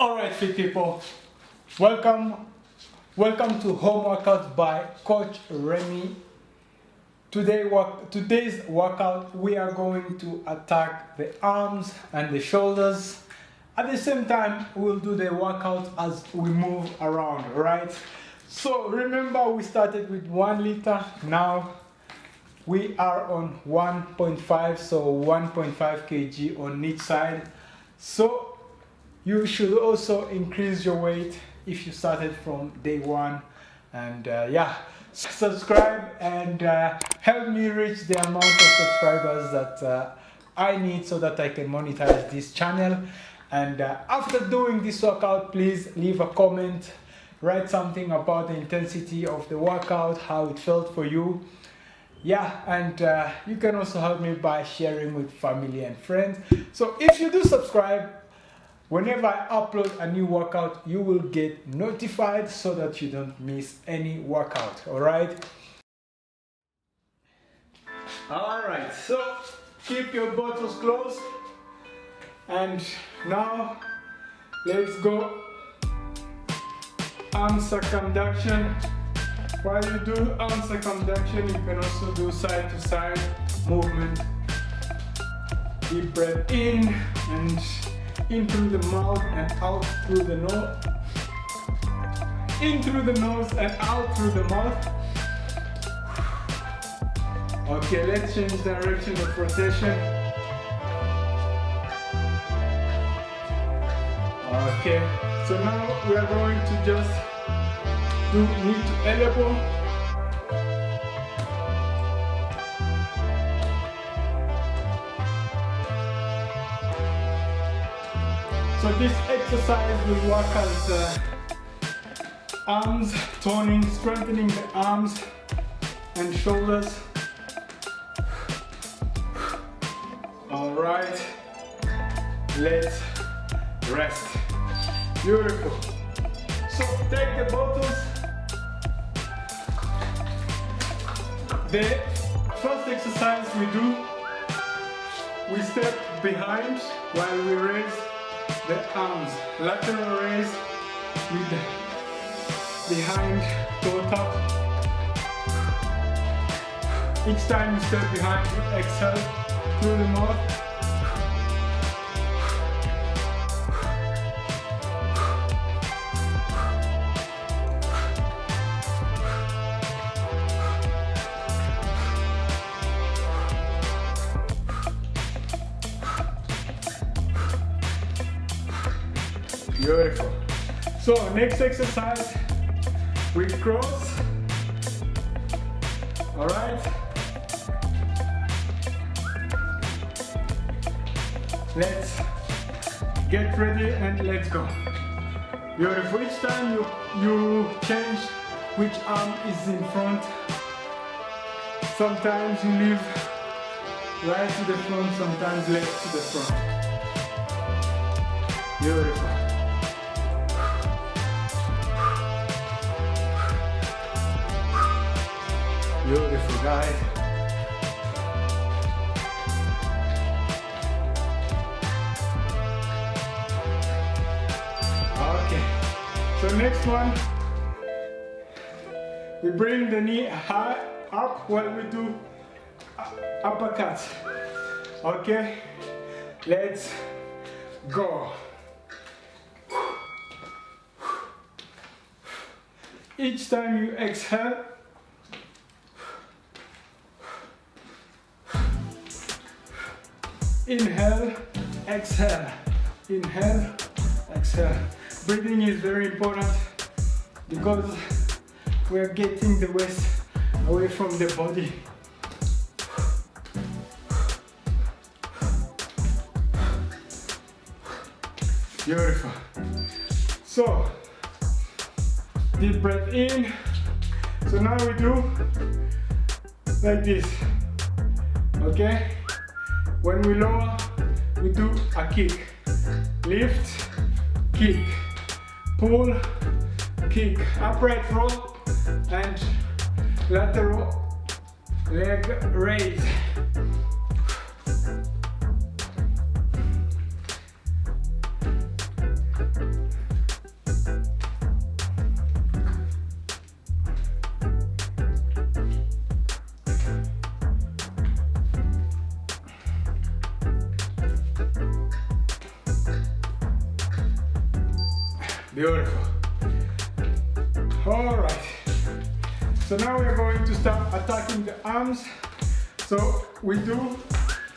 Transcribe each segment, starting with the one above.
Alright, fit people, welcome to Home Workouts by Coach Remy. Today's workout, we are going to attack the arms and the shoulders. At the same time, we'll do the workout as we move around, right? So remember, we started with 1 liter. Now we are on 1.5, so 1.5 kg on each side. So you should also increase your weight if you started from day one. And subscribe and help me reach the amount of subscribers that I need so that I can monetize this channel. And after doing this workout, please leave a comment, write something about the intensity of the workout, how it felt for you. And you can also help me by sharing with family and friends. So if you do subscribe, whenever I upload a new workout, you will get notified so that you don't miss any workout, alright? Alright, so keep your bottles closed. And now, let's go arm circumduction. While you do arm circumduction, you can also do side to side movement. Deep breath in and in through the mouth and out through the nose. In through the nose and out through the mouth. Okay, let's change direction of rotation. Okay, so now we are going to just do knee to elbow. So this exercise will work as arms toning, strengthening the arms and shoulders. All right, let's rest. Beautiful. So take the bottles. The first exercise we do, we step behind while we raise the arms. Lateral raise with the behind, toe tap. Each time you step behind, you exhale through the mouth. Beautiful. So next exercise, Whitcross. All right. Let's get ready and let's go. Beautiful. Each time you change which arm is in front. Sometimes you leave right to the front, sometimes left to the front. Beautiful. Beautiful, guys. Okay, so next one, we bring the knee high up while we do uppercuts. Okay, let's go. Each time you exhale, inhale, exhale, inhale, exhale. Breathing is very important because we are getting the waist away from the body. Beautiful. So, deep breath in. So now we do like this, okay? When we lower, we do a kick. Lift, kick, pull, kick. Upright row and lateral leg raise. Beautiful. All right. So now we are going to start attacking the arms. So we do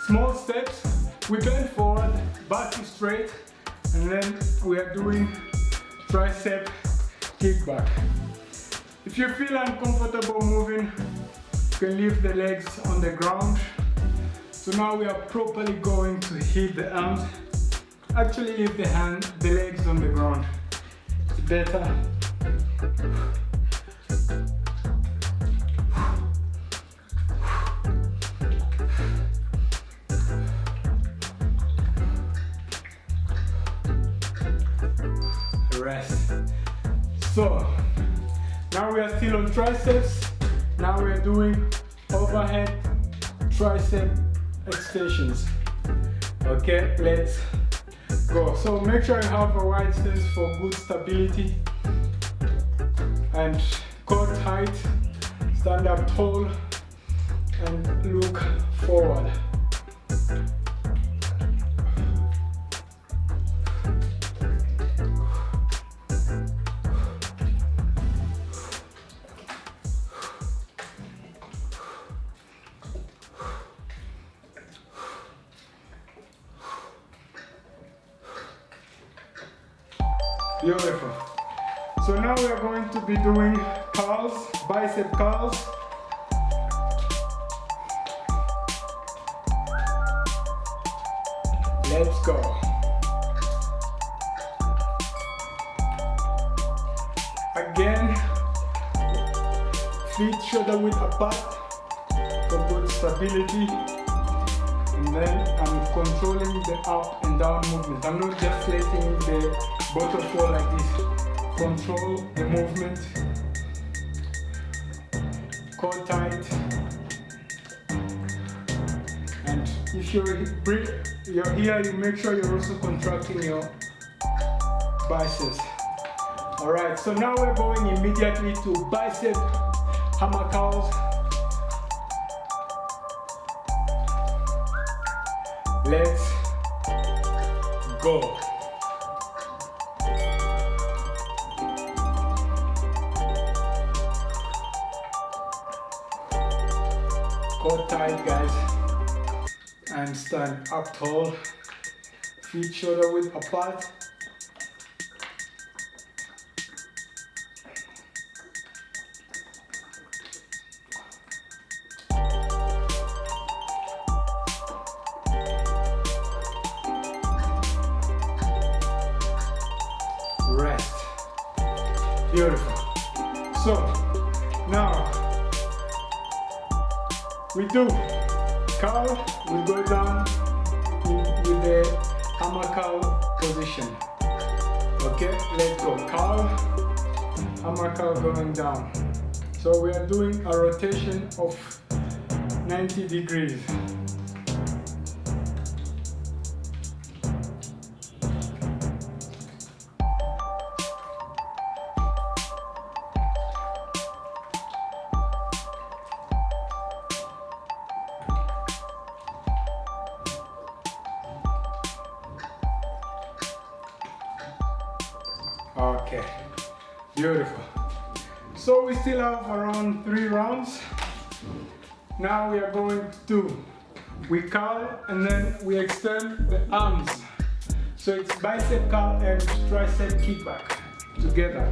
small steps. We bend forward, back is straight, and then we are doing tricep kickback. If you feel uncomfortable moving, you can leave the legs on the ground. So now we are properly going to hit the arms. Actually leave the legs on the ground. It's better. Rest. So now we are still on triceps. Now we are doing overhead tricep extensions. Okay, let's go. So make sure you have a wide stance for good stability and core tight. Stand up tall and look forward. Beautiful. So now we are going to be doing curls, bicep curls. Let's go. Again, feet shoulder width apart for good stability. And then I'm controlling the up and down movement. I'm not just letting the bottom flow like this. Control the movement. Core tight. And if you're here, you make sure you're also contracting your biceps. Alright, so now we're going immediately to bicep hammer curls. Let's go. Core tight, guys, and stand up tall. Feet shoulder width apart. Rest. Beautiful. So now we do curl, we go down with the hammer curl position. Okay, let's go. Curl, hammer curl going down. So we are doing a rotation of 90 degrees. Okay, beautiful. So we still have around 3 rounds. Now we are going to we curl and then we extend the arms. So it's bicep curl and tricep kickback together.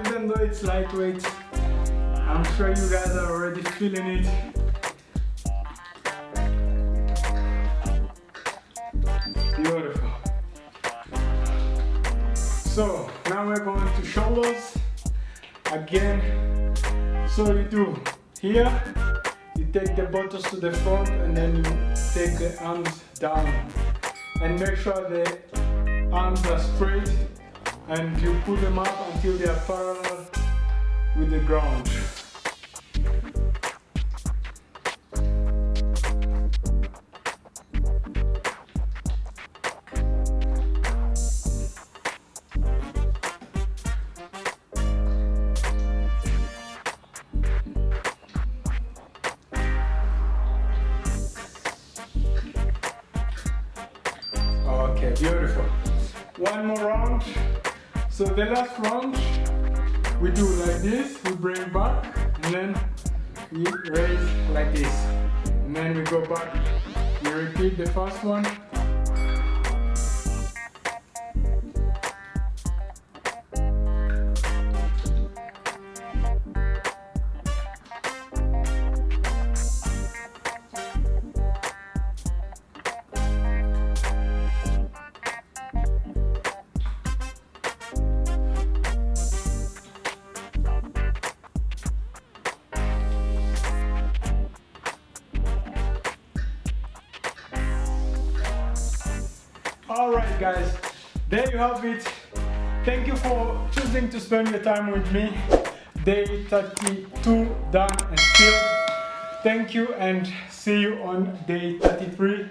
Even though it's lightweight, I'm sure you guys are already feeling it. Beautiful. So now we're going to shoulders again. So you do here, you take the buttocks to the front and then you take the arms down and make sure the arms are straight and you pull them up until they are parallel with the ground. Okay, beautiful. One more round. So the last round, we do like this, we bring back, and then we raise like this. And then we go back, we repeat the first one. Alright guys, there you have it. Thank you for choosing to spend your time with me. Day 32 done and filled. Thank you and see you on day 33.